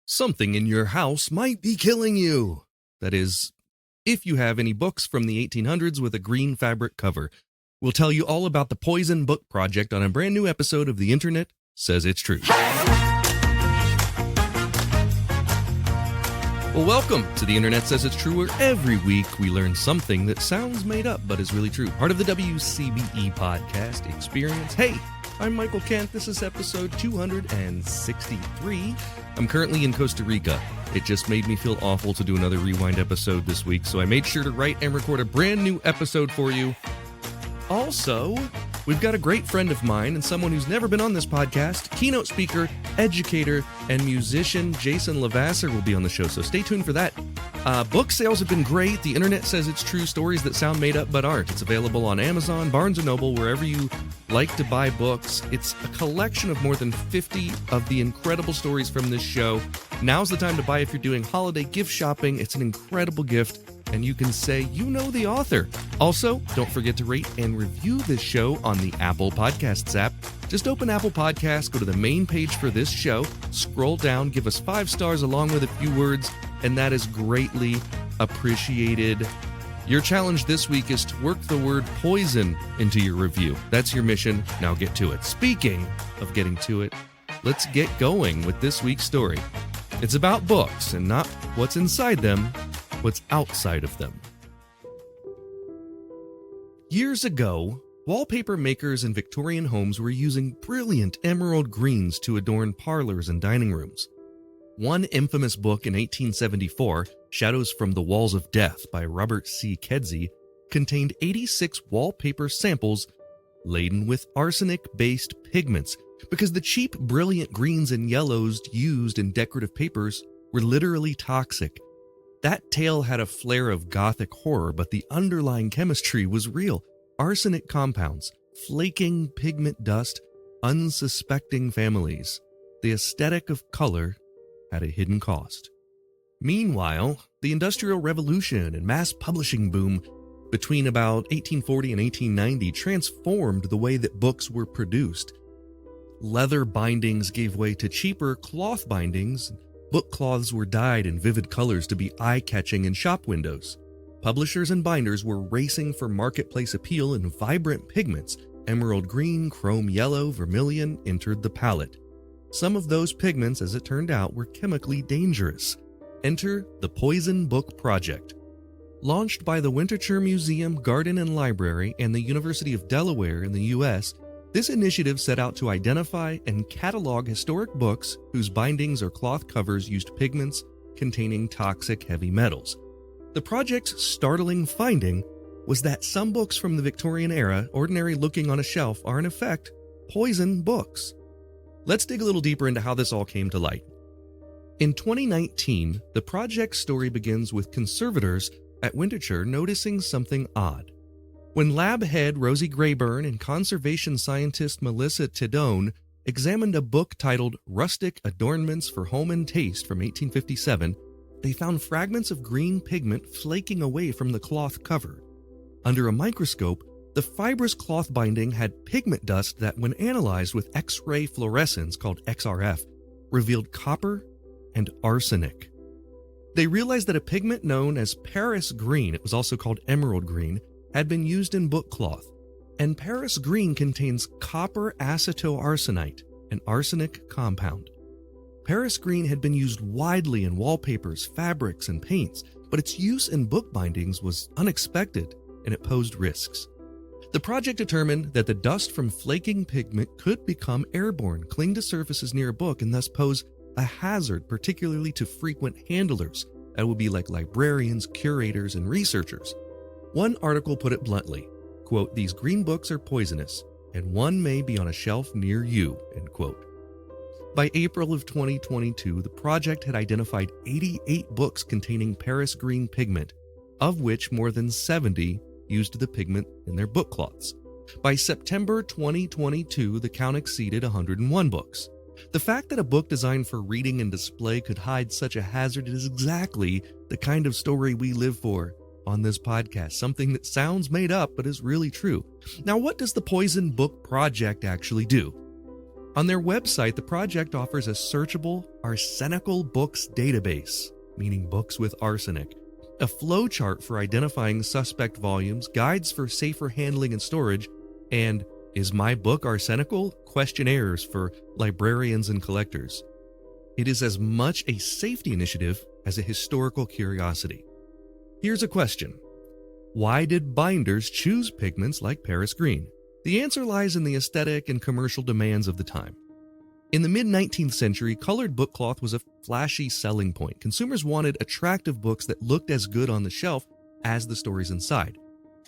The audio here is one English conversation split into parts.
Something in your house might be killing you. That is, if you have any books from the 1800s with a green fabric cover. We'll tell you all about the Poison Book Project on a brand new episode of The Internet Says It's True. Well, welcome to The Internet Says It's True, where every week we learn something that sounds made up but is really true. Part of the WCBE podcast experience. Hey, I'm Michael Kent. This is episode 263. I'm currently in Costa Rica. It just made me feel awful to do another rewind episode this week, so I made sure to write and record a brand new episode for you. Also, we've got a great friend of mine and someone who's never been on this podcast, keynote speaker, educator, and musician Jason LeVasseur will be on the show, so stay tuned for that. Book sales have been great. The Internet Says It's True, stories that sound made up but aren't. It's available on Amazon, Barnes & Noble, wherever you like to buy books. It's a collection of more than 50 of the incredible stories from this show. Now's the time to buy if you're doing holiday gift shopping. It's an incredible gift, and you can say you know the author. Also, don't forget to rate and review this show on the Apple Podcasts app. Just open Apple Podcasts, go to the main page for this show, scroll down, give us 5 stars along with a few words, and that is greatly appreciated. Your challenge this week is to work the word poison into your review. That's your mission. Now get to it. Speaking of getting to it, let's get going with this week's story. It's about books and not what's inside them, what's outside of them. Years ago, wallpaper makers in Victorian homes were using brilliant emerald greens to adorn parlors and dining rooms. One infamous book in 1874, Shadows from the Walls of Death by Robert C. Kedzie, contained 86 wallpaper samples laden with arsenic-based pigments because the cheap, brilliant greens and yellows used in decorative papers were literally toxic. That tale had a flair of gothic horror, but the underlying chemistry was real. Arsenic compounds, flaking pigment dust, unsuspecting families. The aesthetic of color had a hidden cost. Meanwhile, the Industrial Revolution and mass publishing boom between about 1840 and 1890 transformed the way that books were produced. Leather bindings gave way to cheaper cloth bindings. Book cloths were dyed in vivid colors to be eye-catching in shop windows. Publishers and binders were racing for marketplace appeal, and vibrant pigments, emerald green, chrome yellow, vermilion, entered the palette. Some of those pigments, as it turned out, were chemically dangerous. Enter the Poison Book Project. Launched by the Winterthur Museum, Garden and Library and the University of Delaware in the U.S., this initiative set out to identify and catalog historic books whose bindings or cloth covers used pigments containing toxic heavy metals. The project's startling finding was that some books from the Victorian era, ordinary looking on a shelf, are in effect poison books. Let's dig a little deeper into how this all came to light. In 2019, the project's story begins with conservators at Winterthur noticing something odd. When lab head Rosie Grayburn and conservation scientist Melissa Tidone examined a book titled Rustic Adornments for Home and Taste from 1857, they found fragments of green pigment flaking away from the cloth cover. Under a microscope, the fibrous cloth binding had pigment dust that, when analyzed with X-ray fluorescence called XRF, revealed copper and arsenic. They realized that a pigment known as Paris green, it was also called emerald green, had been used in book cloth, and Paris green contains copper acetoarsenite, an arsenic compound. Paris green had been used widely in wallpapers, fabrics, and paints, but its use in book bindings was unexpected, and it posed risks. The project determined that the dust from flaking pigment could become airborne, cling to surfaces near a book, and thus pose a hazard, particularly to frequent handlers. That would be like librarians, curators, and researchers. One article put it bluntly, quote, "These green books are poisonous, and one may be on a shelf near you," end quote. By April of 2022, the project had identified 88 books containing Paris green pigment, of which more than 70 used the pigment in their book cloths. By September 2022, the count exceeded 101 books. The fact that a book designed for reading and display could hide such a hazard is exactly the kind of story we live for on this podcast, something that sounds made up but is really true. Now, what does the Poison Book Project actually do? On their website, the project offers a searchable arsenical books database, meaning books with arsenic, a flowchart for identifying suspect volumes, guides for safer handling and storage, and "Is my book arsenical?" questionnaires for librarians and collectors. It is as much a safety initiative as a historical curiosity. Here's a question. Why did binders choose pigments like Paris green? The answer lies in the aesthetic and commercial demands of the time. In the mid-19th century, colored book cloth was a flashy selling point. Consumers wanted attractive books that looked as good on the shelf as the stories inside.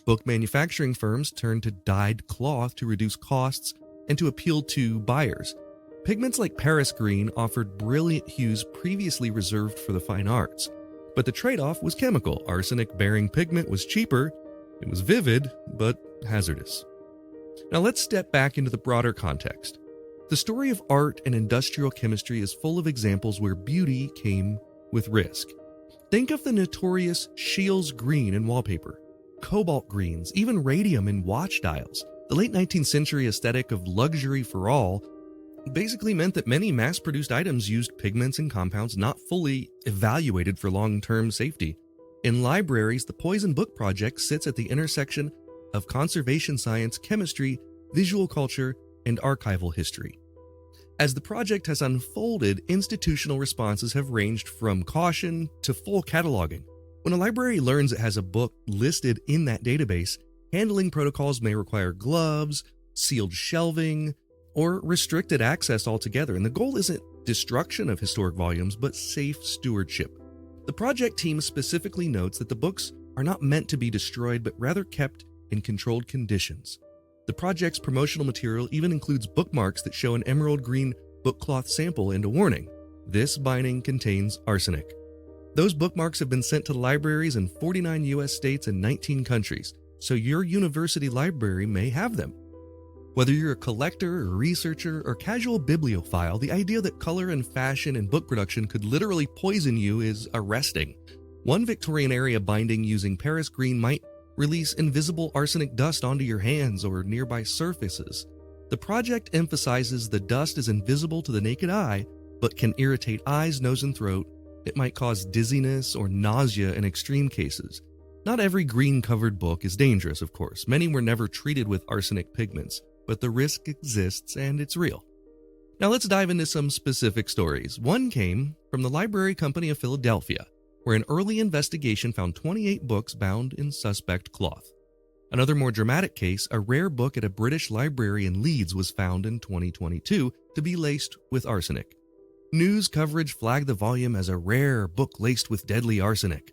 Book manufacturing firms turned to dyed cloth to reduce costs and to appeal to buyers. Pigments like Paris green offered brilliant hues previously reserved for the fine arts. But the trade-off was chemical. Arsenic-bearing pigment was cheaper, it was vivid, but hazardous. Now let's step back into the broader context. The story of art and industrial chemistry is full of examples where beauty came with risk. Think of the notorious Scheele's green in wallpaper, cobalt greens, even radium in watch dials. The late 19th century aesthetic of luxury for all basically meant that many mass-produced items used pigments and compounds not fully evaluated for long-term safety. In libraries, the Poison Book Project sits at the intersection of conservation science, chemistry, visual culture, and archival history. As the project has unfolded, institutional responses have ranged from caution to full cataloging. When a library learns it has a book listed in that database, handling protocols may require gloves, sealed shelving, or restricted access altogether, and the goal isn't destruction of historic volumes, but safe stewardship. The project team specifically notes that the books are not meant to be destroyed, but rather kept in controlled conditions. The project's promotional material even includes bookmarks that show an emerald green bookcloth sample and a warning. This binding contains arsenic. Those bookmarks have been sent to libraries in 49 US states and 19 countries, so your university library may have them. Whether you're a collector, or researcher, or casual bibliophile, the idea that color and fashion and book production could literally poison you is arresting. One Victorian era binding using Paris green might release invisible arsenic dust onto your hands or nearby surfaces. The project emphasizes the dust is invisible to the naked eye, but can irritate eyes, nose, and throat. It might cause dizziness or nausea in extreme cases. Not every green-covered book is dangerous, of course. Many were never treated with arsenic pigments, but the risk exists and it's real. Now let's dive into some specific stories. One came from the Library Company of Philadelphia, where an early investigation found 28 books bound in suspect cloth. Another more dramatic case, a rare book at a British library in Leeds was found in 2022 to be laced with arsenic. News coverage flagged the volume as a rare book laced with deadly arsenic.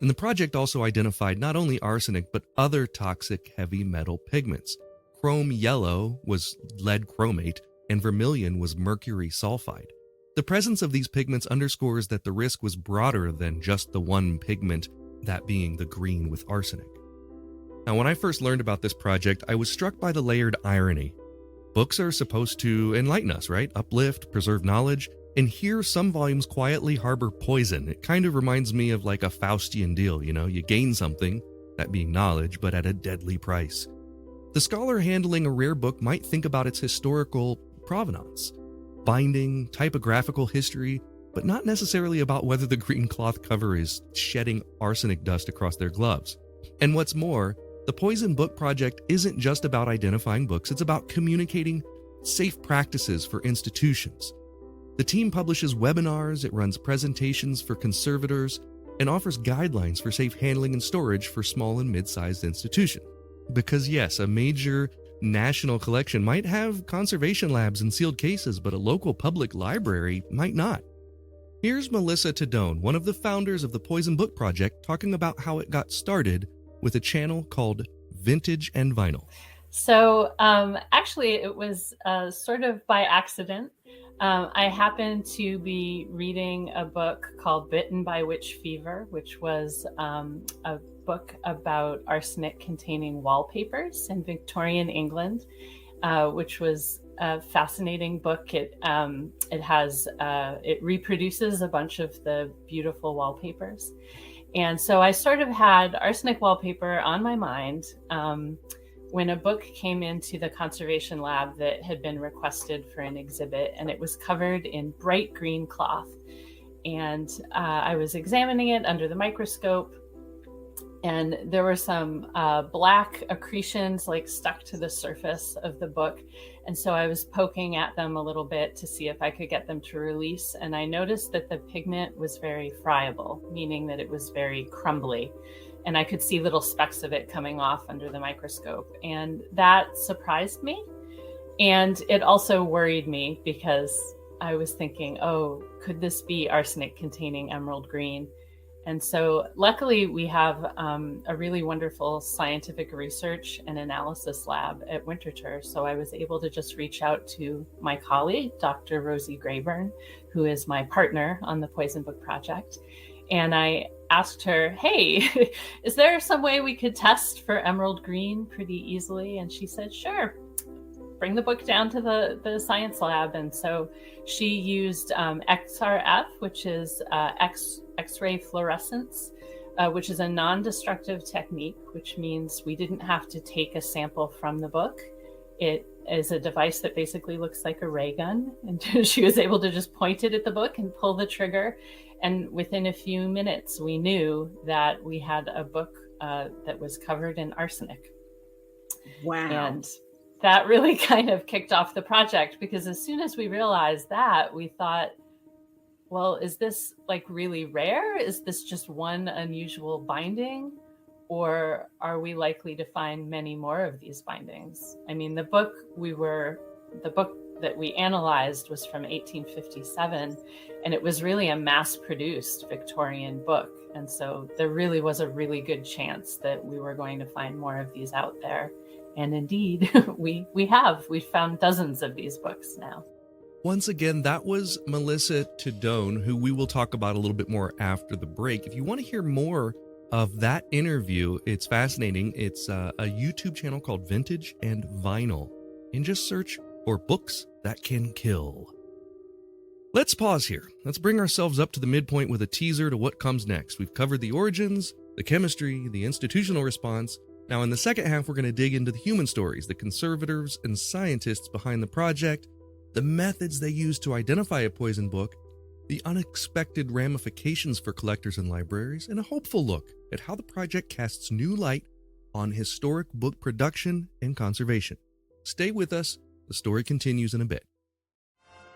And the project also identified not only arsenic, but other toxic heavy metal pigments. Chrome yellow was lead chromate, and vermilion was mercury sulfide. The presence of these pigments underscores that the risk was broader than just the one pigment, that being the green with arsenic. Now, when I first learned about this project, I was struck by the layered irony. Books are supposed to enlighten us, right? Uplift, preserve knowledge, and here some volumes quietly harbor poison. It kind of reminds me of like a Faustian deal, you gain something, that being knowledge, but at a deadly price. The scholar handling a rare book might think about its historical provenance, binding, typographical history, but not necessarily about whether the green cloth cover is shedding arsenic dust across their gloves. And what's more, the Poison Book Project isn't just about identifying books, it's about communicating safe practices for institutions. The team publishes webinars, it runs presentations for conservators, and offers guidelines for safe handling and storage for small and mid-sized institutions. Because yes, a major national collection might have conservation labs in sealed cases, but a local public library might not. Here's Melissa Tadone, one of the founders of the Poison Book Project, talking about how it got started with a channel called Vintage and Vinyl. So actually, it was sort of by accident. I happened to be reading a book called Bitten by Witch Fever, which was a book about arsenic-containing wallpapers in Victorian England, which was a fascinating book. It reproduces a bunch of the beautiful wallpapers. And so I sort of had arsenic wallpaper on my mind when a book came into the conservation lab that had been requested for an exhibit, and it was covered in bright green cloth. And I was examining it under the microscope, and there were some black accretions like stuck to the surface of the book. And so I was poking at them a little bit to see if I could get them to release. And I noticed that the pigment was very friable, meaning that it was very crumbly. And I could see little specks of it coming off under the microscope. And that surprised me. And it also worried me because I was thinking, oh, could this be arsenic containing emerald green? And so luckily we have a really wonderful scientific research and analysis lab at Winterthur. So I was able to just reach out to my colleague, Dr. Rosie Grayburn, who is my partner on the Poison Book Project. And I asked her, hey, is there some way we could test for emerald green pretty easily? And she said, sure. Bring the book down to the science lab. And so she used XRF, which is X-ray fluorescence, which is a non-destructive technique, which means we didn't have to take a sample from the book. It is a device that basically looks like a ray gun. And she was able to just point it at the book and pull the trigger. And within a few minutes, we knew that we had a book that was covered in arsenic. Wow. And that really kind of kicked off the project, because as soon as we realized that, we thought, well, is this like really rare? Is this just one unusual binding? Or are we likely to find many more of these bindings? I mean, the book that we analyzed was from 1857, and it was really a mass-produced Victorian book. And so there really was a really good chance that we were going to find more of these out there. And indeed, we've found dozens of these books now. Once again, that was Melissa Tidone, who we will talk about a little bit more after the break. If you want to hear more of that interview, it's fascinating. It's a YouTube channel called Vintage and Vinyl. And just search for Books That Can Kill. Let's pause here. Let's bring ourselves up to the midpoint with a teaser to what comes next. We've covered the origins, the chemistry, the institutional response. Now, in the second half, we're going to dig into the human stories, the conservators and scientists behind the project, the methods they use to identify a poison book, the unexpected ramifications for collectors and libraries, and a hopeful look at how the project casts new light on historic book production and conservation. Stay with us. The story continues in a bit.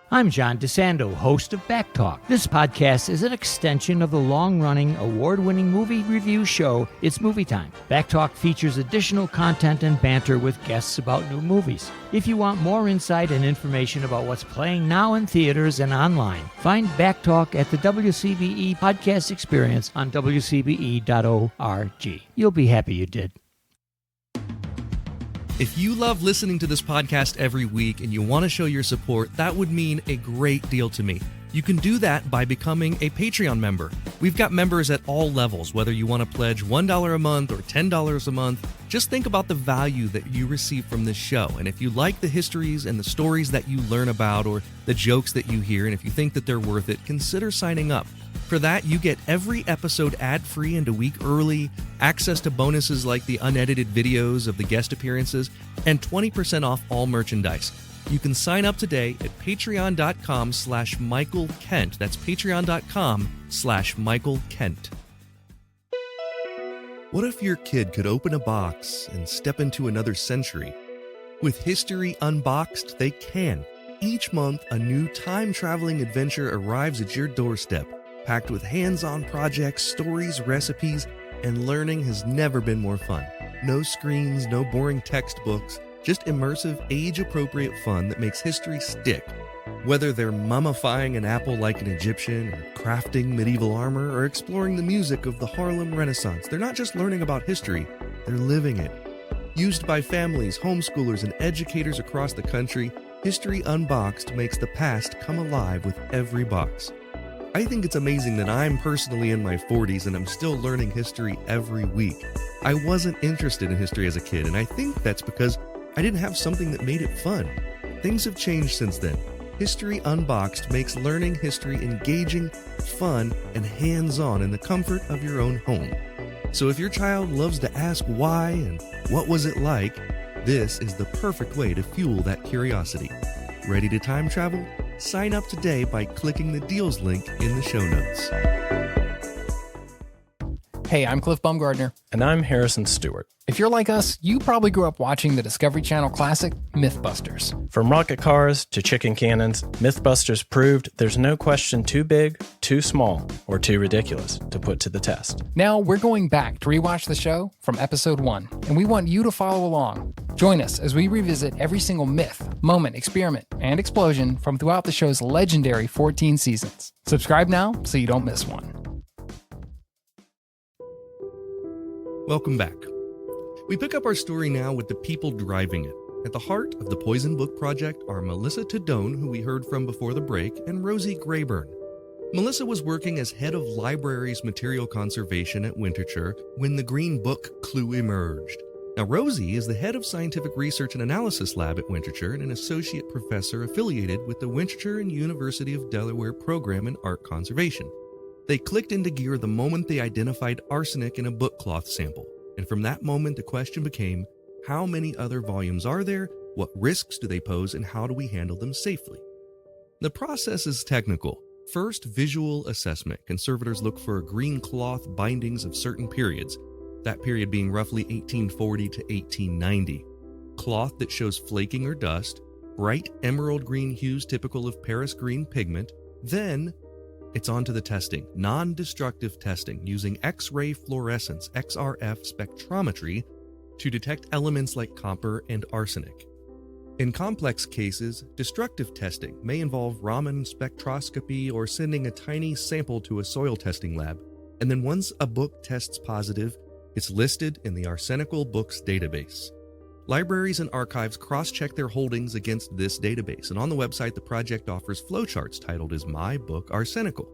I'm John DeSando, host of Back Talk. This podcast is an extension of the long-running, award-winning movie review show, It's Movie Time. Back Talk features additional content and banter with guests about new movies. If you want more insight and information about what's playing now in theaters and online, find Back Talk at the WCBE Podcast Experience on WCBE.org. You'll be happy you did. If you love listening to this podcast every week and you want to show your support, that would mean a great deal to me. You can do that by becoming a Patreon member. We've got members at all levels, whether you want to pledge $1 a month or $10 a month. Just think about the value that you receive from this show. And if you like the histories and the stories that you learn about or the jokes that you hear, and if you think that they're worth it, consider signing up. For that, you get every episode ad-free and a week early, access to bonuses like the unedited videos of the guest appearances, and 20% off all merchandise. You can sign up today at patreon.com/Michael Kent. That's patreon.com/Michael Kent. What if your kid could open a box and step into another century? With History Unboxed, they can. Each month, a new time-traveling adventure arrives at your doorstep, packed with hands-on projects, stories, recipes, and learning has never been more fun. No screens, no boring textbooks, just immersive, age-appropriate fun that makes history stick. Whether they're mummifying an apple like an Egyptian, or crafting medieval armor, or exploring the music of the Harlem Renaissance, they're not just learning about history, they're living it. Used by families, homeschoolers, and educators across the country, History Unboxed makes the past come alive with every box. I think it's amazing that I'm personally in my 40s and I'm still learning history every week. I wasn't interested in history as a kid, and I think that's because I didn't have something that made it fun. Things have changed since then. History Unboxed makes learning history engaging, fun, and hands-on in the comfort of your own home. So if your child loves to ask why and what was it like, this is the perfect way to fuel that curiosity. Ready to time travel? Sign up today by clicking the deals link in the show notes. Hey, I'm Cliff Baumgardner. And I'm Harrison Stewart. If you're like us, you probably grew up watching the Discovery Channel classic, Mythbusters. From rocket cars to chicken cannons, Mythbusters proved there's no question too big, too small, or too ridiculous to put to the test. Now we're going back to rewatch the show from episode 1, and we want you to follow along. Join us as we revisit every single myth, moment, experiment, and explosion from throughout the show's legendary 14 seasons. Subscribe now so you don't miss one. Welcome back. We pick up our story now with the people driving it. At the heart of the Poison Book Project are Melissa Tadone, who we heard from before the break, and Rosie Grayburn. Melissa was working as head of libraries material conservation at Winterthur when the Green Book clue emerged. Now, Rosie is the head of scientific research and analysis lab at Winterthur and an associate professor affiliated with the Winterthur and University of Delaware program in art conservation. They clicked into gear the moment they identified arsenic in a book cloth sample. And from that moment, the question became, how many other volumes are there? What risks do they pose? And how do we handle them safely? The process is technical. First, visual assessment. Conservators look for green cloth bindings of certain periods, that period being roughly 1840 to 1890. Cloth that shows flaking or dust, bright emerald green hues typical of Paris green pigment. Then, it's on to the testing, non-destructive testing using X-ray fluorescence, XRF spectrometry, to detect elements like copper and arsenic. In complex cases, destructive testing may involve Raman spectroscopy or sending a tiny sample to a soil testing lab, and then once a book tests positive, it's listed in the Arsenical Books database. Libraries and archives cross-check their holdings against this database, and on the website, the project offers flowcharts titled as My Book Arsenical.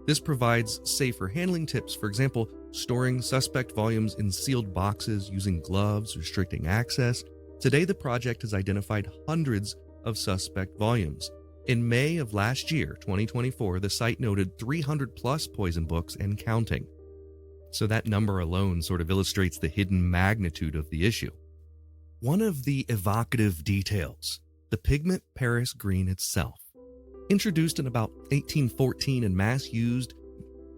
This provides safer handling tips, for example, storing suspect volumes in sealed boxes, using gloves, restricting access. Today, the project has identified hundreds of suspect volumes. In May of last year, 2024, the site noted 300 plus poison books and counting. So that number alone sort of illustrates the hidden magnitude of the issue. One of the evocative details, the pigment Paris green itself. Introduced in about 1814 and mass used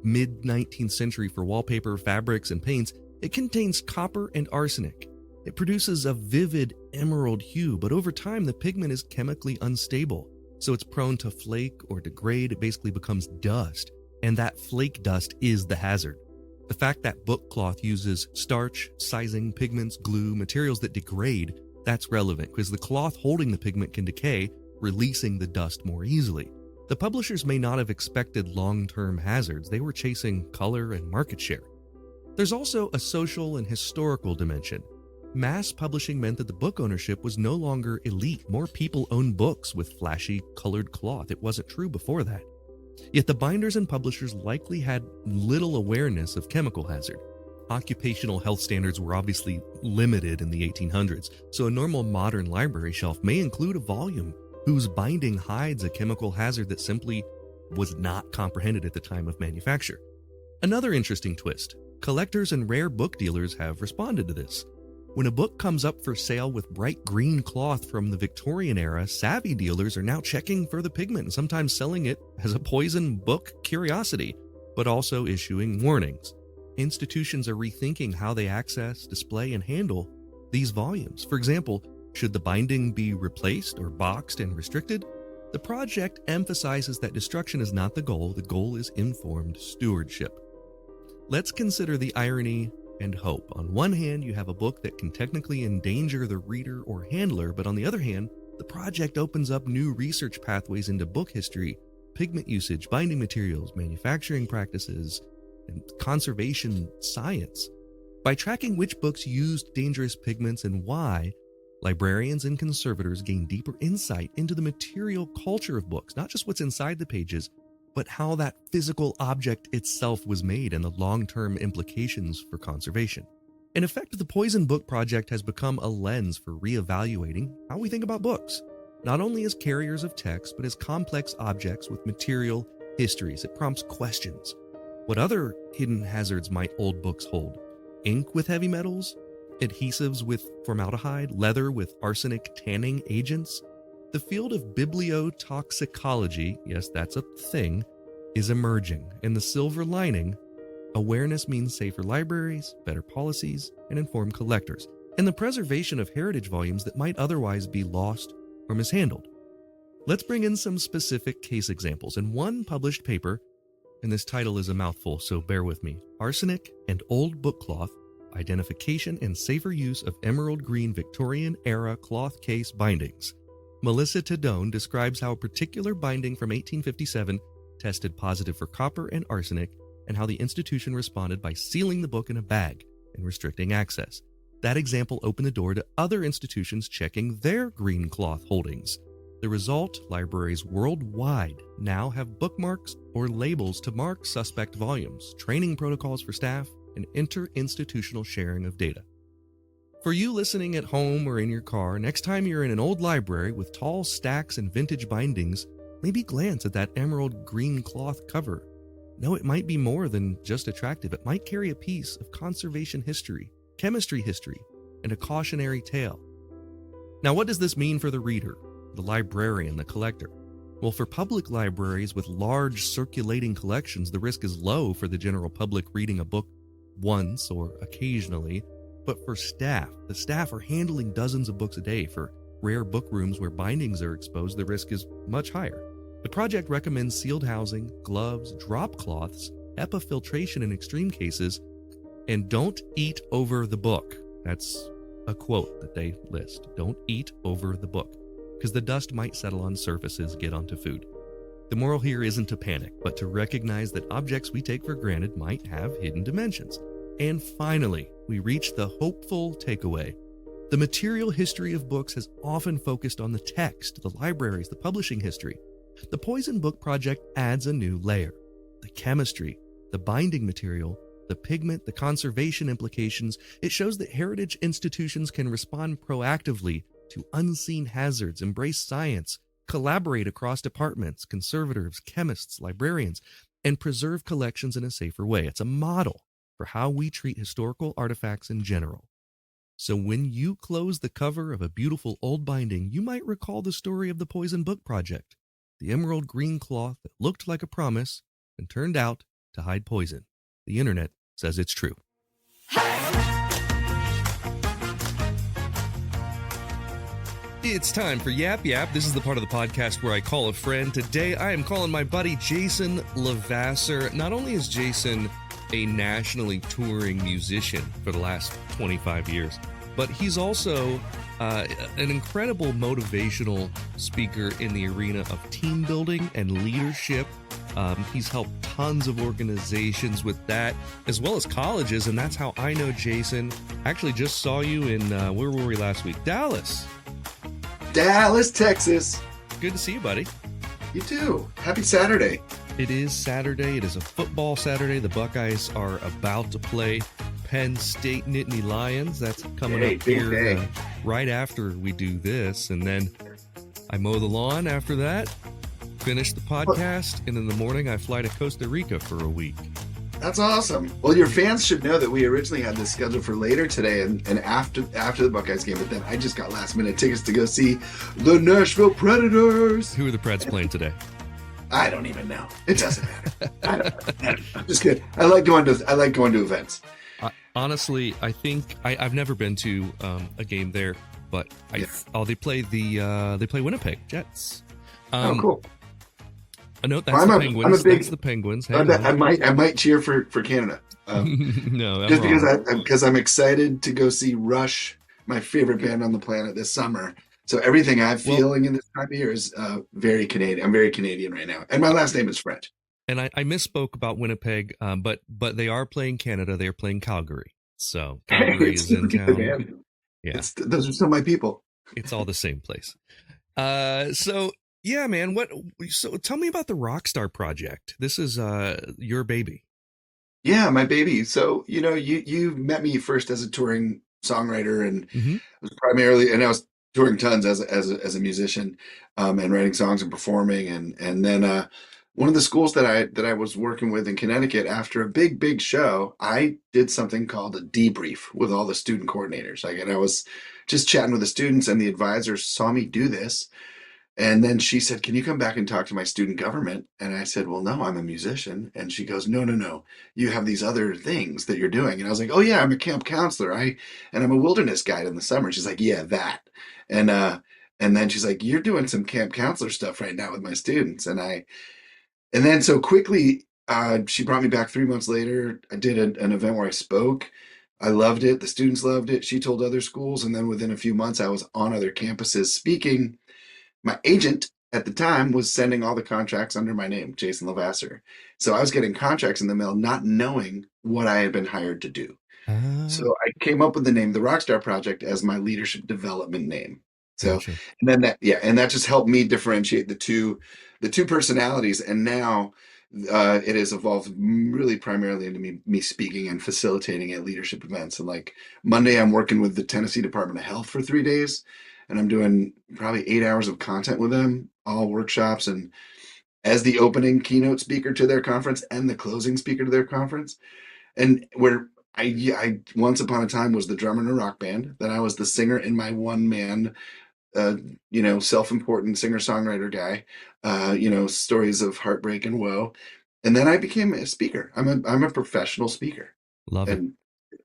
mid-19th century for wallpaper, fabrics, and paints, it contains copper and arsenic. It produces a vivid emerald hue, but over time the pigment is chemically unstable, so it's prone to flake or degrade. It basically becomes dust, and that flake dust is the hazard. The fact that book cloth uses starch, sizing, pigments, glue, materials that degrade, that's relevant because the cloth holding the pigment can decay, releasing the dust more easily. The publishers may not have expected long-term hazards. They were chasing color and market share. There's also a social and historical dimension. Mass publishing meant that the book ownership was no longer elite. More people own books with flashy colored cloth. It wasn't true before that. Yet the binders and publishers likely had little awareness of chemical hazard. Occupational health standards were obviously limited in the 1800s, so a normal modern library shelf may include a volume whose binding hides a chemical hazard that simply was not comprehended at the time of manufacture. Another interesting twist, collectors and rare book dealers have responded to this. When a book comes up for sale with bright green cloth from the Victorian era, savvy dealers are now checking for the pigment and sometimes selling it as a poison book curiosity, but also issuing warnings. Institutions are rethinking how they access, display, and handle these volumes. For example, should the binding be replaced or boxed and restricted? The project emphasizes that destruction is not the goal is informed stewardship. Let's consider the irony and hope. On one hand, you have a book that can technically endanger the reader or handler, but on the other hand, the project opens up new research pathways into book history, pigment usage, binding materials, manufacturing practices, and conservation science. By tracking which books used dangerous pigments and why, librarians and conservators gain deeper insight into the material culture of books, not just what's inside the pages, but how that physical object itself was made and the long-term implications for conservation. In effect, the Poison Book Project has become a lens for reevaluating how we think about books, not only as carriers of text, but as complex objects with material histories. It prompts questions. What other hidden hazards might old books hold? Ink with heavy metals? adhesives with formaldehyde, leather with arsenic tanning agents. The field of bibliotoxicology, yes, that's a thing, is emerging. And the silver lining, awareness means safer libraries, better policies, and informed collectors, and the preservation of heritage volumes that might otherwise be lost or mishandled. Let's bring in some specific case examples. In one published paper, and this title is a mouthful, so bear with me, Arsenic and Old Book Cloth, Identification and Safer Use of Emerald Green Victorian-Era Cloth Case Bindings. Melissa Tadone describes how a particular binding from 1857 tested positive for copper and arsenic, and how the institution responded by sealing the book in a bag and restricting access. That example opened the door to other institutions checking their green cloth holdings. The result, libraries worldwide now have bookmarks or labels to mark suspect volumes, training protocols for staff, and inter-institutional sharing of data. For you listening at home or in your car, next time you're in an old library with tall stacks and vintage bindings, maybe glance at that emerald green cloth cover. No, it might be more than just attractive. It might carry a piece of conservation history, chemistry history, and a cautionary tale. Now, what does this mean for the reader, the librarian, the collector? Well, for public libraries with large circulating collections, the risk is low for the general public reading a book once or occasionally. But for staff, the staff are handling dozens of books a day. For rare book rooms where bindings are exposed, the risk is much higher. The project recommends sealed housing, gloves, drop cloths, HEPA filtration in extreme cases, and don't eat over the book. That's a quote that they list. Don't eat over the book, because the dust might settle on surfaces, get onto food. The moral here isn't to panic, but to recognize that objects we take for granted might have hidden dimensions. And finally, we reach the hopeful takeaway. The material history of books has often focused on the text, the libraries, the publishing history. The Poison Book Project adds a new layer. The chemistry, the binding material, the pigment, the conservation implications. It shows that heritage institutions can respond proactively to unseen hazards, embrace science, collaborate across departments, conservators, chemists, librarians, and preserve collections in a safer way. It's a model for how we treat historical artifacts in general. So when you close the cover of a beautiful old binding, you might recall the story of the Poison Book Project, the emerald green cloth that looked like a promise and turned out to hide poison. The internet says it's true. It's time for Yap Yap. This is the part of the podcast where I call a friend. Today I am calling my buddy Jason LeVasseur. Not only is Jason a nationally touring musician for the last 25 years, but he's also an incredible motivational speaker in the arena of team building and leadership. He's helped tons of organizations with that, as well as colleges, and that's how I know Jason. Actually just saw you in, where were we last week? Dallas, Texas. Good to see you, buddy. You too. Happy Saturday. It is Saturday. It is a football Saturday. The Buckeyes are about to play Penn State Nittany Lions. That's coming up here right after we do this. And then I mow the lawn after that, finish the podcast, and in the morning I fly to Costa Rica for a week. That's awesome. Well, your fans should know that we originally had this scheduled for later today and after the Buckeyes game, but then I just got last minute tickets to go see the Nashville Predators. Who are the Preds playing today? I don't even know. It doesn't matter. I don't know. I'm just kidding. I like going to events. Honestly, I think I've never been to a game there, but they play Winnipeg Jets. Cool. No, that's the Penguins. That's the Penguins. Hey, I might cheer for Canada. No, just because I'm excited to go see Rush, my favorite band on the planet, this summer. So everything I'm feeling in this time of year is very Canadian. I'm very Canadian right now, and my last name is French. And I misspoke about Winnipeg, but they are playing Canada. They are playing Calgary. So Calgary is in town. Yeah, those are still my people. It's all the same place. So yeah, man. So tell me about the Rockstar Project. This is your baby. Yeah, my baby. So you met me first as a touring songwriter, and I was touring tons as a musician, and writing songs and performing, and then one of the schools that I was working with in Connecticut, after a big show, I did something called a debrief with all the student coordinators. Like, and I was just chatting with the students, and the advisors saw me do this. And then she said, "Can you come back and talk to my student government?" And I said, "Well, no, I'm a musician." And she goes, "No, no, no. You have these other things that you're doing." And I was like, "Oh yeah, I'm a camp counselor. And I'm a wilderness guide in the summer." She's like, "Yeah, that." And and then she's like, "You're doing some camp counselor stuff right now with my students." And then so quickly, she brought me back 3 months later. I did an event where I spoke. I loved it. The students loved it. She told other schools. And then within a few months, I was on other campuses speaking. My agent at the time was sending all the contracts under my name, Jason LeVasseur. So I was getting contracts in the mail, not knowing what I had been hired to do. So I came up with the name, the Rockstar Project, as my leadership development name. So, Gotcha. and then that just helped me differentiate the two personalities. And now it has evolved really primarily into me speaking and facilitating at leadership events. And like Monday, I'm working with the Tennessee Department of Health for 3 days, and I'm doing probably 8 hours of content with them, all workshops, and as the opening keynote speaker to their conference and the closing speaker to their conference. And where I once upon a time was the drummer in a rock band, then I was the singer in my one man, self-important singer-songwriter guy, stories of heartbreak and woe. And then I became a speaker. I'm a professional speaker. Love it. And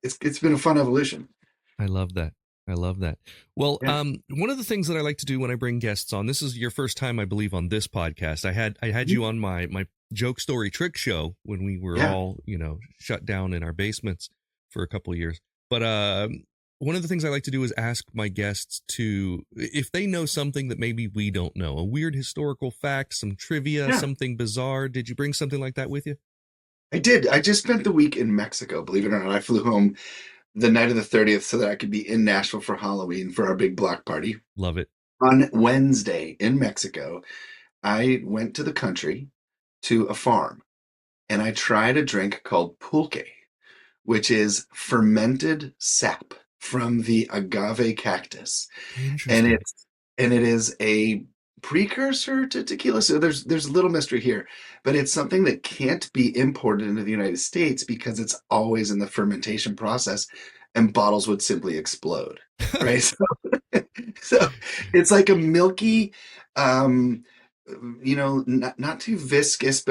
it's been a fun evolution. I love that. I love that. Well, Yeah. one of the things that I like to do when I bring guests on, this is your first time, I believe, on this podcast. I had you on my joke story trick show when we were all, shut down in our basements for a couple of years. But one of the things I like to do is ask my guests to, if they know something that maybe we don't know, a weird historical fact, some trivia, something bizarre. Did you bring something like that with you? I did. I just spent the week in Mexico, believe it or not. I flew home the night of the 30th so that I could be in Nashville for Halloween for our big block party. Love it. On Wednesday in Mexico, I went to the country to a farm, and I tried a drink called pulque, which is fermented sap from the agave cactus. And Interesting. it is a precursor to tequila. So there's a little mystery here, but it's something that can't be imported into the United States because it's always in the fermentation process, and bottles would simply explode. Right. So it's like a milky, not too viscous,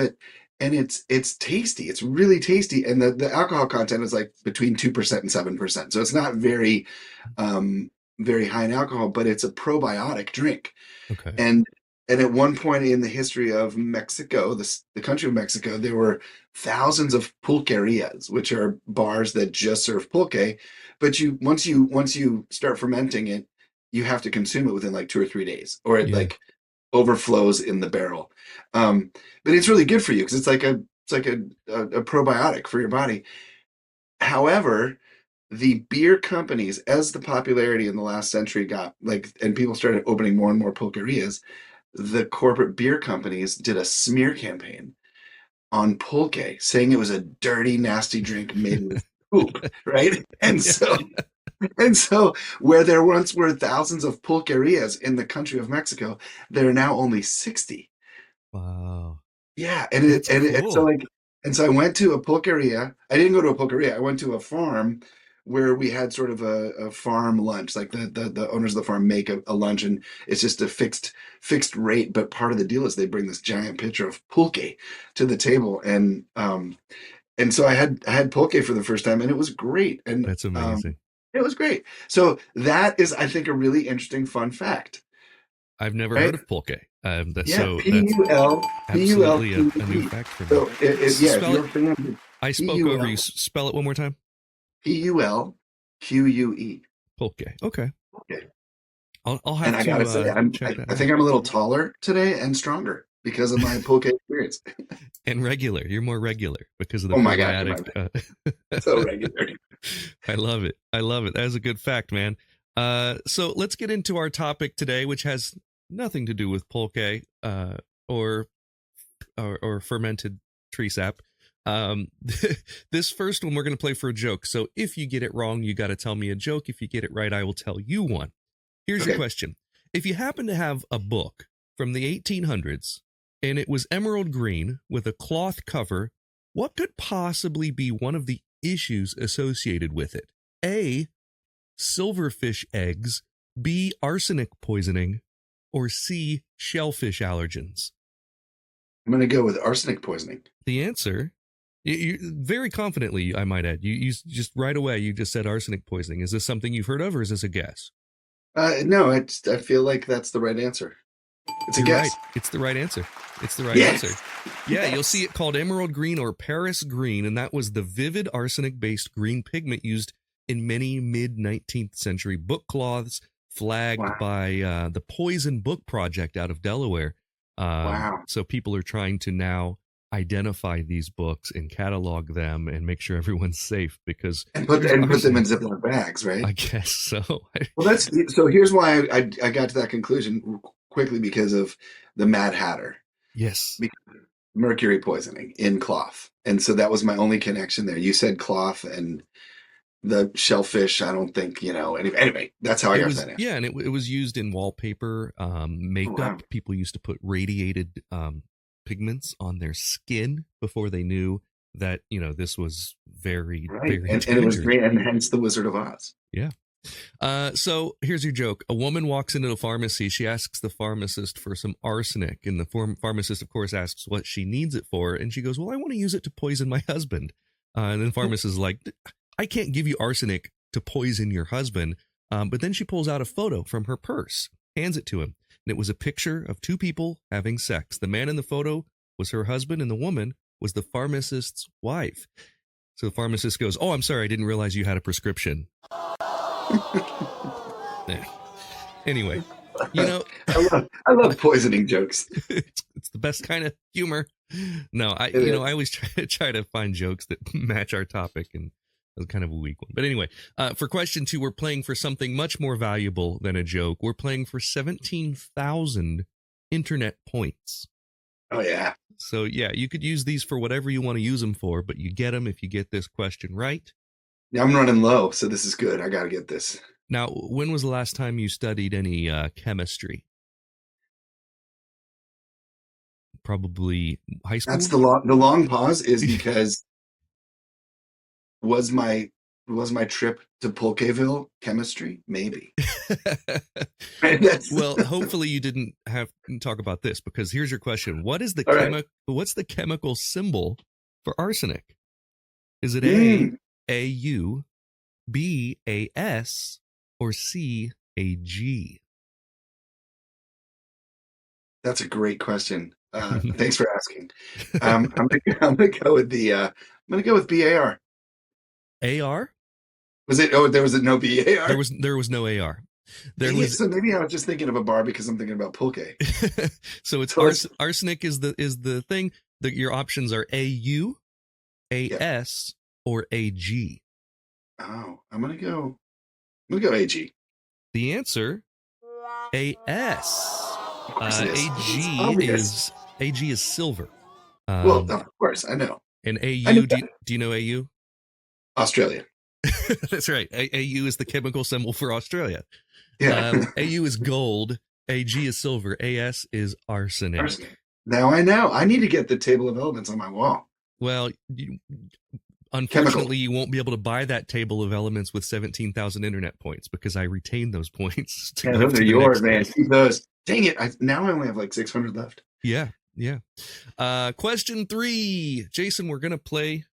and it's tasty. It's really tasty. And the alcohol content is like between 2% and 7%. So it's not very high in alcohol, but it's a probiotic drink. Okay. And at one point in the history of Mexico, the country of Mexico, there were thousands of pulquerias, which are bars that just serve pulque. But once you start fermenting it, you have to consume it within like 2 or 3 days, or it like overflows in the barrel. But it's really good for you because it's like a probiotic for your body. However, the beer companies, as the popularity in the last century got and people started opening more and more pulquerias, the corporate beer companies did a smear campaign on pulque, saying it was a dirty, nasty drink made with poop, right? And so where there once were thousands of pulquerias in the country of Mexico, there are now only 60. Wow. Yeah, so I went to a pulqueria. I didn't go to a pulqueria. I went to a farm where we had sort of a farm lunch. Like the owners of the farm make a lunch, and it's just a fixed rate. But part of the deal is they bring this giant pitcher of pulque to the table, and so I had pulque for the first time, and it was great. And That's amazing. It was great. So that is, I think, a really interesting fun fact. I've never heard of pulque. That's P-U-L, absolutely a new fact for me. So if you're a fan, I spoke over you. Spell it one more time. Pulque. Pulque. Okay. Okay. I'll have And I to gotta say, I think I'm a little taller today and stronger because of my pulque experience. And regular. You're more regular because of the Oh my God, probiotic. So regular. I love it. That was a good fact, man. So let's get into our topic today, which has nothing to do with pulque or fermented tree sap. This first one we're going to play for a joke. So if you get it wrong, you got to tell me a joke. If you get it right, I will tell you one. Here's your question. If you happen to have a book from the 1800s and it was emerald green with a cloth cover. What could possibly be one of the issues associated with it? A, silverfish eggs, B, arsenic poisoning, or C, shellfish allergens? I'm going to go with arsenic poisoning. The answer, you, very confidently, I might add, you just right away, you just said arsenic poisoning. Is this something you've heard of, or is this a guess? No, I feel like that's the right answer. It's a You're guess. right. It's the right answer. It's the right Yes. answer. Yeah, you'll see it called emerald green or Paris green, and that was the vivid arsenic-based green pigment used in many mid-19th century book cloths, flagged Wow. by the Poison Book Project out of Delaware. Wow. So people are trying to now identify these books and catalog them and make sure everyone's safe, because And put them in Ziploc bags, right? I guess so. Well, so here's why I got to that conclusion quickly, because of the Mad Hatter. Yes. Mercury poisoning in cloth. And so that was my only connection there. You said cloth, and the shellfish, I don't think, anyway, that's how I got that answer. Yeah, and it was used in wallpaper, makeup. Wow. People used to put radiated pigments on their skin before they knew that, this was very, Right. very And it was dangerous. great, and hence the Wizard of Oz. Yeah. So here's your joke. A woman walks into a pharmacy. She asks the pharmacist for some arsenic, and the pharmacist, of course, asks what she needs it for. And she goes, well, I want to use it to poison my husband. And then the pharmacist is like, I can't give you arsenic to poison your husband. But then she pulls out a photo from her purse, hands it to him. And it was a picture of two people having sex. The man in the photo was her husband, and the woman was the pharmacist's wife. So the pharmacist goes, oh, I'm sorry, I didn't realize you had a prescription. Anyway, I love poisoning jokes. it's the best kind of humor. No, I always try to find jokes that match our topic, and that was kind of a weak one. But anyway, for question 2, we're playing for something much more valuable than a joke. We're playing for 17,000 internet points. Oh, yeah. So yeah, you could use these for whatever you want to use them for, but you get them if you get this question right. Yeah, I'm running low, so this is good. I got to get this. Now, when was the last time you studied any chemistry? Probably high school? That's the long pause is because was my trip to Pulqueville chemistry? Maybe. Well, hopefully you didn't have to talk about this, because here's your question. What's the chemical symbol for arsenic? Is it A, AU, B, AS, or C, AG? That's a great question. Thanks for asking. I'm gonna go with BAR. AR? Was it? Oh, there was no BAR. There was no AR. So maybe I was just thinking of a bar because I'm thinking about pulque. So it's arsenic is the thing. Your options are AU, AS, or AG. Oh, I'm gonna go AG. The answer, AS. AG is silver. Well, of course, I know. And AU, do you know AU? Australia. That's right. AU is the chemical symbol for Australia. Yeah. AU is gold. AG is silver. AS is arsenic. Now I know. I need to get the table of elements on my wall. Well, unfortunately, you won't be able to buy that table of elements with 17,000 internet points, because I retain those points. Yeah, those are yours, man. Keep those. Dang it. Now I only have like 600 left. Yeah. Question 3. Jason, we're going to play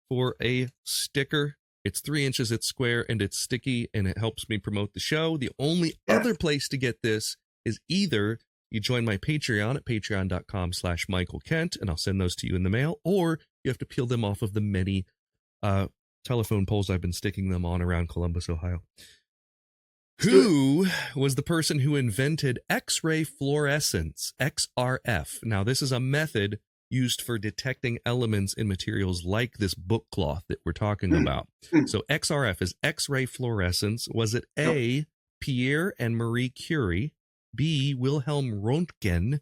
for a sticker. It's 3 inches, it's square, and it's sticky, and it helps me promote the show. The only other place to get this is either you join my Patreon at patreon.com/Michael Kent, and I'll send those to you in the mail, or you have to peel them off of the many telephone poles I've been sticking them on around Columbus, Ohio. Who was the person who invented X-ray fluorescence, XRF? Now, this is a method used for detecting elements in materials like this book cloth that we're talking about. So XRF is X-ray fluorescence. Was it A, Pierre and Marie Curie, B, Wilhelm Röntgen,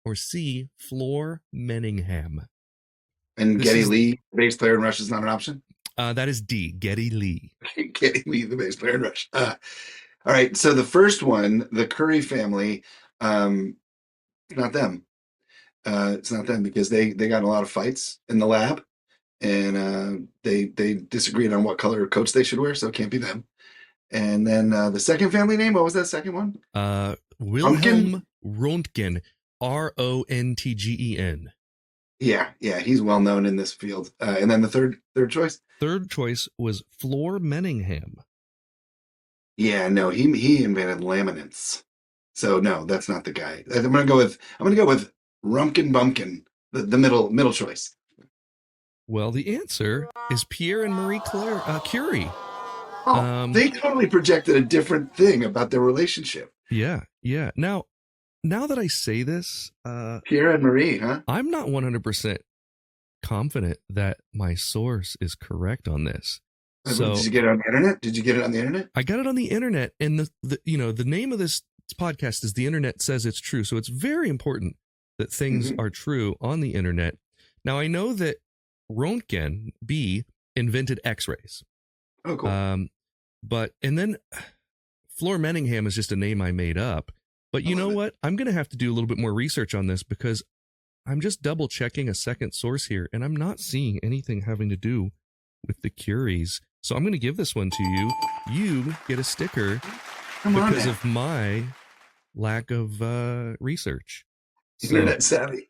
or C, Flor Menningham? And Geddy Lee, the bass player in Rush, is not an option? That is D, Geddy Lee. Geddy Lee, the bass player in Rush. All right, so the first one, the Curie family, not them. it's not them because they got in a lot of fights in the lab, and they disagreed on what color coats they should wear, so it can't be them. And then the second family name, what was that second one? Wilhelm Röntgen, Rontgen. Yeah, he's well known in this field. And then the third choice. Third choice was Floor Menningham. Yeah, no, he invented laminates. So no, that's not the guy. I'm gonna go with Rumpkin Bumpkin, the middle choice. Well, the answer is Pierre and Marie Curie. Oh, they totally projected a different thing about their relationship. Yeah. Now that I say this, Pierre and Marie, huh? I'm not 100% confident that my source is correct on this. So, did you get it on the internet? Did you get it on the internet? I got it on the internet, and the name of this podcast is The Internet Says It's True. So it's very important that things are true on the internet. Now, I know that Röntgen B invented X-rays. Oh, cool. And then Floor Menningham is just a name I made up. But you know what? I'm going to have to do a little bit more research on this because I'm just double checking a second source here, and I'm not seeing anything having to do with the Curies. So I'm going to give this one to you. You get a sticker because of my lack of research. Internet savvy.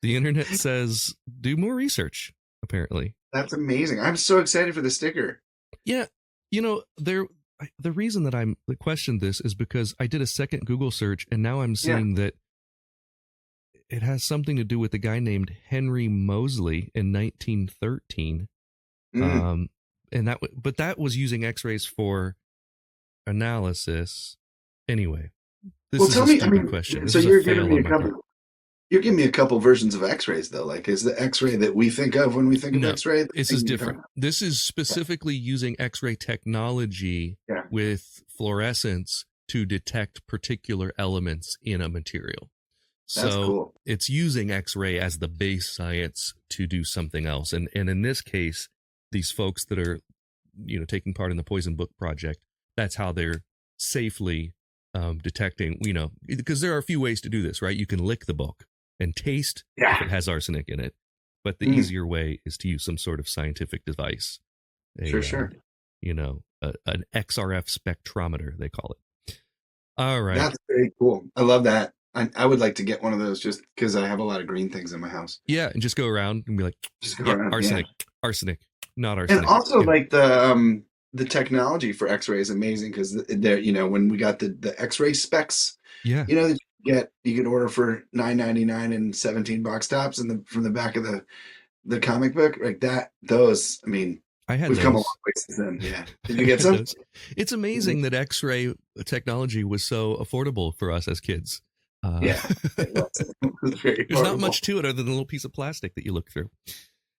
The internet says do more research, apparently. That's amazing. I'm so excited for the sticker. Yeah. The reason that I questioned this is because I did a second Google search, and now I'm seeing that it has something to do with a guy named Henry Moseley in 1913. But that was using X-rays for analysis. Anyway, this is a stupid question. So you're giving me a couple versions of X-rays, though. Like, is the X-ray that we think of when we think of X-ray? This is different. This is specifically using X-ray technology with fluorescence to detect particular elements in a material. That's cool. It's using X-ray as the base science to do something else. And in this case, these folks that are, taking part in the Poison Book Project, that's how they're safely detecting, because there are a few ways to do this, right? You can lick the book and taste if it has arsenic in it. But the easier way is to use some sort of scientific device. Sure. An XRF spectrometer, they call it. All right. That's very cool. I love that. I would like to get one of those just because I have a lot of green things in my house. Yeah, and just go around and be like, arsenic, not arsenic. And also, like the technology for X-ray is amazing because there, when we got the X-ray specs, you could order for $9.99 and 17 box tops from the back of the comic book like that. Those, I mean, I had we've those. come a long way since then. Yeah, did you get some? It's amazing that X-ray technology was so affordable for us as kids. It was very There's not much to it other than a little piece of plastic that you look through.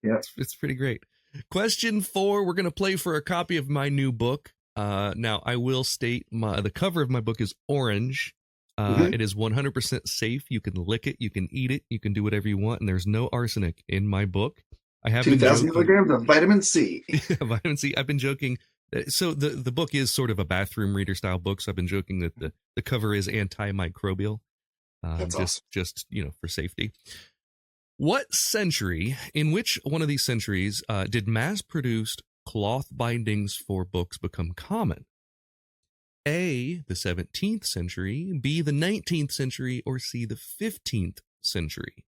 Yeah, it's pretty great. Question 4, we're going to play for a copy of my new book. Now, I will state the cover of my book is orange. It is 100% safe. You can lick it. You can eat it. You can do whatever you want. And there's no arsenic in my book. I have 2,000 milligrams of vitamin C. Vitamin C. I've been joking. So the book is sort of a bathroom reader style book. So I've been joking that the cover is antimicrobial. That's awesome. Just for safety. In which one of these centuries did mass-produced cloth bindings for books become common? A, the 17th century, B, the 19th century, or C, the 15th century?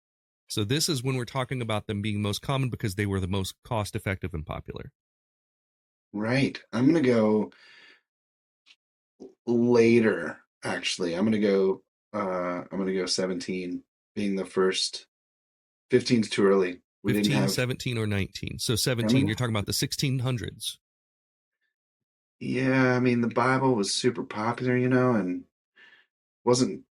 So this is when we're talking about them being most common because they were the most cost-effective and popular. Right. I'm going to go later, actually. I'm going to go 17 being the first. 15's too early. 15, 17, or 19. So 17, you're talking about the 1600s. Yeah, I mean, the Bible was super popular, and wasn't,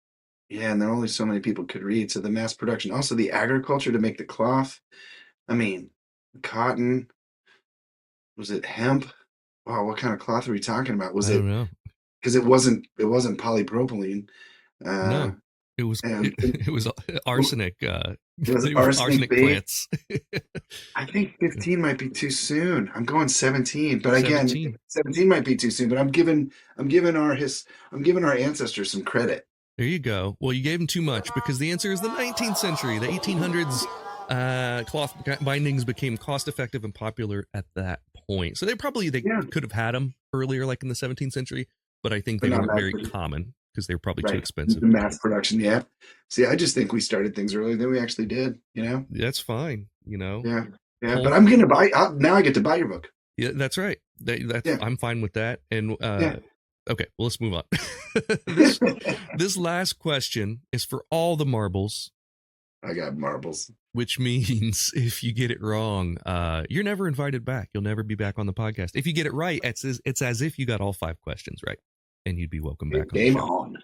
and there were only so many people could read. So the mass production, also the agriculture to make the cloth. I mean, cotton, was it hemp? Wow, what kind of cloth are we talking about? I don't know. Because it wasn't polypropylene. No, it was arsenic. It was arsenic plants. I think 15 might be too soon. I'm going 17, but again, 17 might be too soon. But I'm giving our ancestors some credit. There you go. Well, you gave him too much because the answer is the 19th century. The 1800s cloth bindings became cost-effective and popular at that point. So they could have had them earlier, like in the 17th century, but I think they weren't very common because they were probably too expensive. The mass production, yeah. See, I just think we started things earlier than we actually did, That's fine, Yeah. But I'm going to buy, now I get to buy your book. Yeah, that's right. I'm fine with that. And okay, well, let's move on. This last question is for all the marbles. I got marbles. Which means if you get it wrong, you're never invited back. You'll never be back on the podcast. If you get it right, it's as if you got all 5 questions right, and you'd be welcome back. Game on.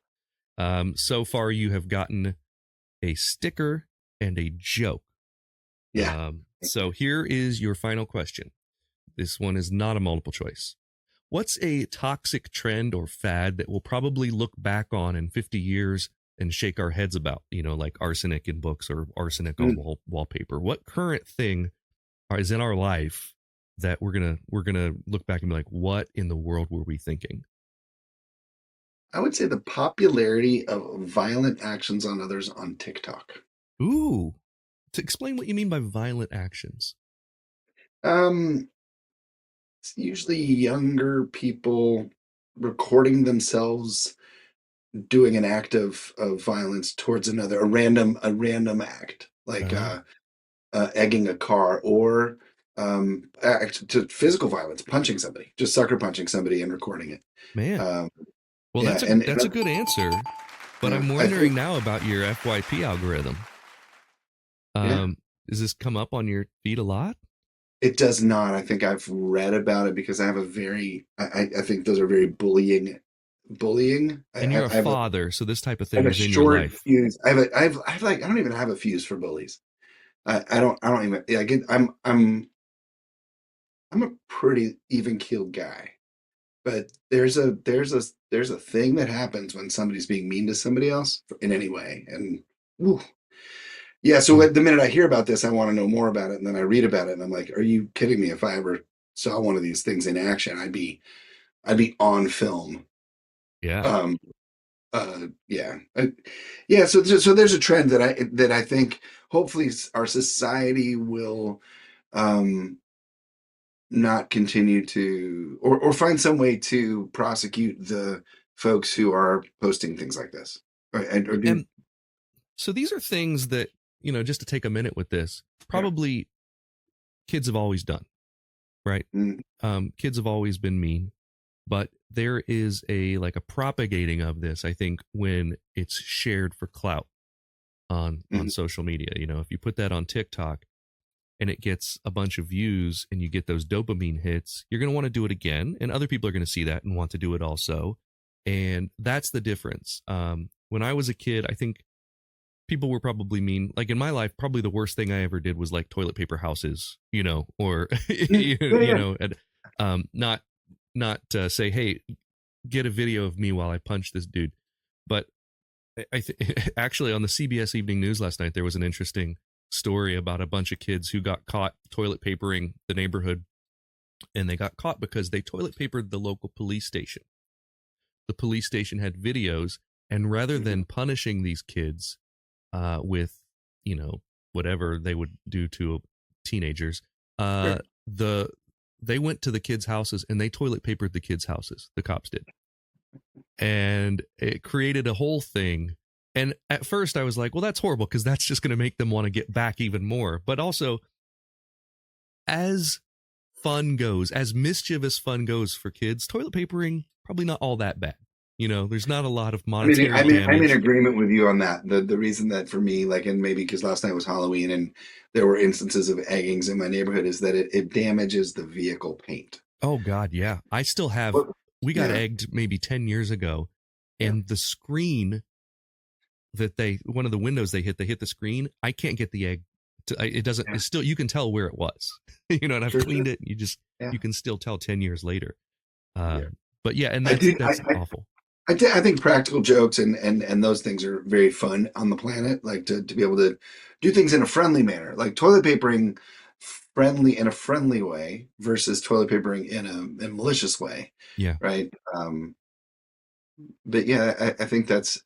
So far, you have gotten a sticker and a joke. Yeah. So here is your final question. This one is not a multiple choice. What's a toxic trend or fad that we'll probably look back on in 50 years and shake our heads about, like arsenic in books or arsenic on wallpaper? What current thing is in our life that we're gonna look back and be like, what in the world were we thinking? I would say the popularity of violent actions on others on TikTok. Ooh, to explain what you mean by violent actions. It's usually younger people recording themselves doing an act of violence towards another, a random act, like egging a car, or act to physical violence, punching somebody, just sucker punching somebody and recording it. Man, well, that's a good answer, but I'm wondering now about your FYP algorithm. Does this come up on your feed a lot? It does not. I think I've read about it because I have I think those are very bullying. And you're a father, so this type of thing is in your life. Fuse. I don't even have a fuse for bullies. I don't even. I'm a pretty even keeled guy, but there's a thing that happens when somebody's being mean to somebody else in any way, and whew. Yeah. So the minute I hear about this, I want to know more about it, and then I read about it, and I'm like, "Are you kidding me? If I ever saw one of these things in action, I'd be on film." Yeah. Yeah. So there's a trend that I think hopefully our society will not continue to, or find some way to prosecute the folks who are posting things like this. And so these are things that, just to take a minute with this, probably kids have always done, right? Kids have always been mean. But there is a propagating of this, I think, when it's shared for clout on social media. If you put that on TikTok and it gets a bunch of views and you get those dopamine hits, you're going to want to do it again. And other people are going to see that and want to do it also. And that's the difference. When I was a kid, I think people were probably mean. Like in my life, probably the worst thing I ever did was like toilet paper houses, or, not say, hey, get a video of me while I punch this dude. But actually on the CBS Evening News last night, there was an interesting story about a bunch of kids who got caught toilet papering the neighborhood. And they got caught because they toilet papered the local police station. The police station had videos, and rather than punishing these kids with, whatever they would do to teenagers, they went to the kids' houses and they toilet papered the kids' houses. The cops did. And it created a whole thing. And at first I was like, well, that's horrible because that's just going to make them want to get back even more. But also, as fun goes, as mischievous fun goes for kids, toilet papering, probably not all that bad. There's not a lot of monetary damage. I'm in agreement with you on that. The reason that for me, and maybe because last night was Halloween and there were instances of eggings in my neighborhood, is that it damages the vehicle paint. Oh God, yeah. I still have. We got egged maybe 10 years ago, and the screen that one of the windows they hit the screen. I can't get the egg. It doesn't. It's still. You can tell where it was. And I've cleaned it. You can still tell 10 years later. But yeah, and that's awful. I think practical jokes and those things are very fun on the planet, like to be able to do things in a friendly manner, like toilet papering in a friendly way versus toilet papering in a malicious way. Yeah. Right. But yeah, I think that's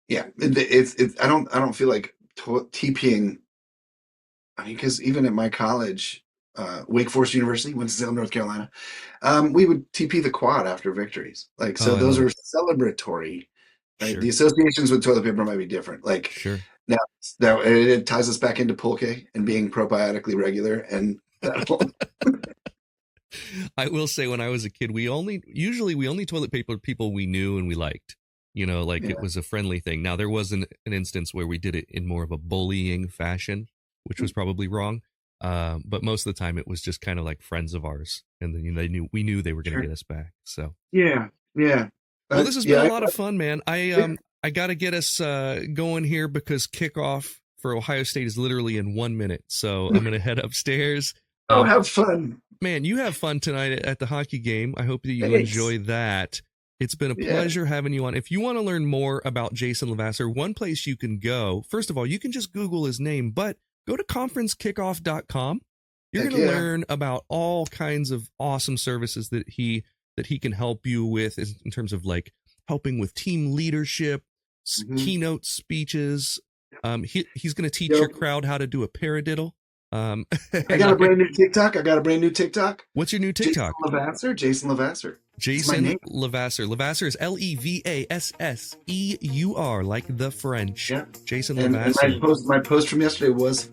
Yeah, it's I don't feel like TPing. I mean, because even at my college, Wake Forest University, Winston-Salem, North Carolina, we would TP the quad after victories. Like, so Oh, I those love are it. celebratory, right? Sure. The associations with toilet paper might be different. Like Sure. now it ties us back into pulque and being probiotically regular, and that'll I will say, when I was a kid, we only toilet paper people we knew and we liked. Like Yeah. it was a friendly thing. Now, there was an instance where we did it in more of a bullying fashion, which was probably wrong. But most of the time, it was just kind of like friends of ours, and then we knew they were going to Sure. get us back. So yeah. well, this has been a lot of fun, man. I got to get us going here because kickoff for Ohio State is literally in 1 minute. So I'm going to head upstairs. Oh, have fun. Man, you have fun tonight at the hockey game. I hope that you Thanks. enjoy that. It's been a Yeah. pleasure having you on. If you want to learn more about Jason LeVasseur, one place you can go, first of all, you can just Google his name, but go to conferencekickoff.com. You're Heck going to yeah. learn about all kinds of awesome services that he can help you with in terms of like helping with team leadership, Mhm. keynote speeches. He's going to teach Yep. your crowd how to do a paradiddle. I got a brand new TikTok. What's your new TikTok? Jason LeVasseur. It's my Jason name. LeVasseur. LeVasseur is LeVasseur, like the French. Yeah. Jason And LeVasseur. my post from yesterday was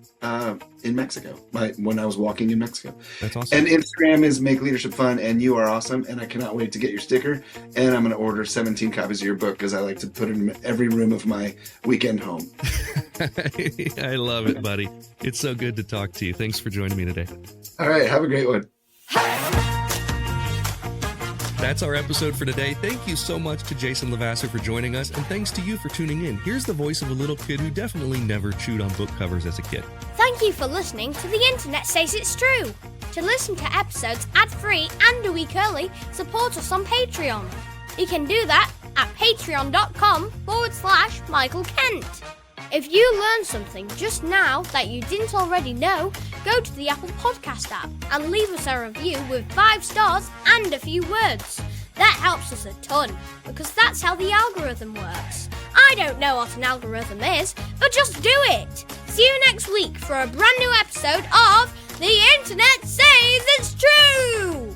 in Mexico, when I was walking in Mexico. That's awesome. And Instagram is Make Leadership Fun, and you are awesome. And I cannot wait to get your sticker. And I'm going to order 17 copies of your book because I like to put it in every room of my weekend home. I love it, buddy. It's so good to talk to you. Thanks for joining me today. All right. Have a great one. That's our episode for today. Thank you so much to Jason LeVasseur for joining us, and thanks to you for tuning in. Here's the voice of a little kid who definitely never chewed on book covers as a kid. Thank you for listening to The Internet Says It's True. To listen to episodes ad-free and a week early, support us on Patreon. You can do that at patreon.com/Michael Kent. If you learned something just now that you didn't already know, go to the Apple Podcast app and leave us a review with 5 stars and a few words. That helps us a ton, because that's how the algorithm works. I don't know what an algorithm is, but just do it. See you next week for a brand new episode of The Internet Says It's True!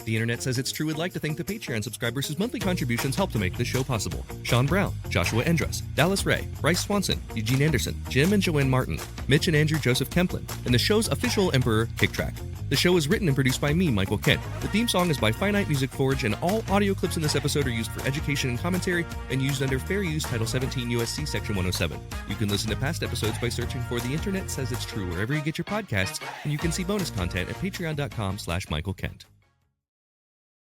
The Internet Says It's True would like to thank the Patreon subscribers whose monthly contributions help to make this show possible. Sean Brown, Joshua Endress, Dallas Ray, Bryce Swanson, Eugene Anderson, Jim and Joanne Martin, Mitch and Andrew Joseph Kemplin, and the show's official Emperor, Kick Track. The show is written and produced by me, Michael Kent. The theme song is by Finite Music Forge, and all audio clips in this episode are used for education and commentary and used under Fair Use Title 17 U.S.C. Section 107. You can listen to past episodes by searching for The Internet Says It's True wherever you get your podcasts, and you can see bonus content at patreon.com/Michael Kent.